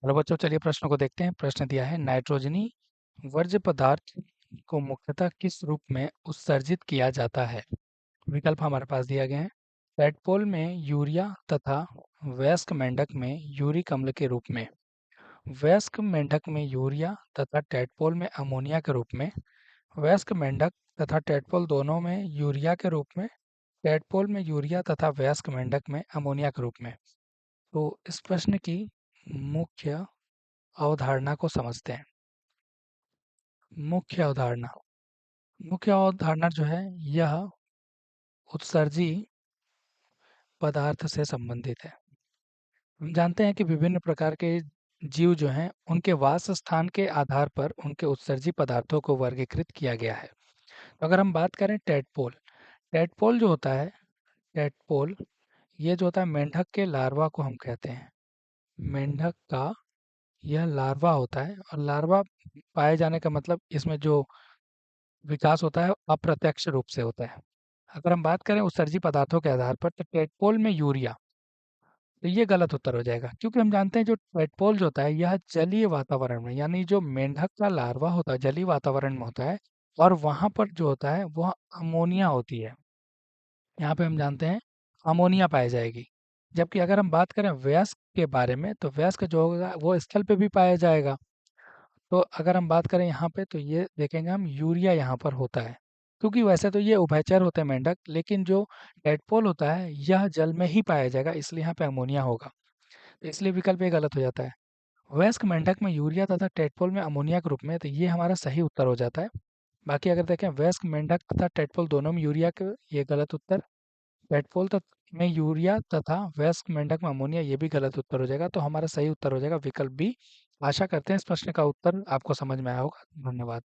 Hello बच्चों, चलिए प्रश्न को देखते हैं। प्रश्न दिया है, नाइट्रोजनी वर्ज्य पदार्थ को मुख्यतः किस रूप में उत्सर्जित किया जाता है? विकल्प हमारे पास दिया गया है। पेट्रोल में यूरिया तथा वयस्क मेंढक में यूरिक अम्ल के रूप में, वयस्क मेंढक में यूरिया तथा टेटपोल में अमोनिया के रूप में, वयस्क मेंढक तथा टेटपोल दोनों में यूरिया के रूप में, टेटपोल में यूरिया तथा वयस्क मेंढक में अमोनिया के रूप में। तो इस प्रश्न की मुख्य अवधारणा को समझते हैं। मुख्य अवधारणा मुख्य अवधारणा जो है, यह उत्सर्जी पदार्थ से संबंधित है। हम जानते हैं कि विभिन्न प्रकार के जीव जो हैं, उनके वास स्थान के आधार पर उनके उत्सर्जी पदार्थों को वर्गीकृत किया गया है। तो अगर हम बात करें टेडपोल, टेडपोल जो होता है, टेडपोल ये जो होता है मेंढक के लार्वा को हम कहते हैं। मेंढक का यह लार्वा होता है, और लार्वा पाए जाने का मतलब इसमें जो विकास होता है अप्रत्यक्ष रूप से होता है। अगर हम बात करें उत्सर्जी पदार्थों के आधार पर, तो टेटपोल में यूरिया, तो ये गलत उत्तर हो जाएगा, क्योंकि हम जानते हैं जो टेटपोल जो होता है यह जलीय वातावरण में, यानी जो मेंढक का लार्वा होता है जलीय वातावरण में होता है, और वहां पर जो होता है वह अमोनिया होती है। यहाँ पे हम जानते हैं अमोनिया पाई जाएगी। जबकि अगर हम बात करें वयस्क के बारे में, तो वयस्क जो होगा वो स्थल पे भी पाया जाएगा। तो अगर हम बात करें यहाँ पे, तो ये देखेंगे हम यूरिया यहाँ पर होता है, क्योंकि वैसे तो ये उभयचर होते हैं मेंढक, लेकिन जो टेडपोल होता है यह जल में ही पाया जाएगा, इसलिए यहाँ पे अमोनिया होगा। तो इसलिए विकल्प ये गलत हो जाता है। वयस्क मेंढक में यूरिया तथा टेडपोल में अमोनिया के रूप में, तो ये हमारा सही उत्तर हो जाता है। बाकी अगर देखें वयस्क मेंढक तथा टेडपोल दोनों में यूरिया के, ये गलत उत्तर। टेडपोल में यूरिया तथा वयस्क मेंढक में अमोनिया, ये भी गलत उत्तर हो जाएगा। तो हमारा सही उत्तर हो जाएगा विकल्प बी। आशा करते हैं इस प्रश्न का उत्तर आपको समझ में आया होगा। धन्यवाद।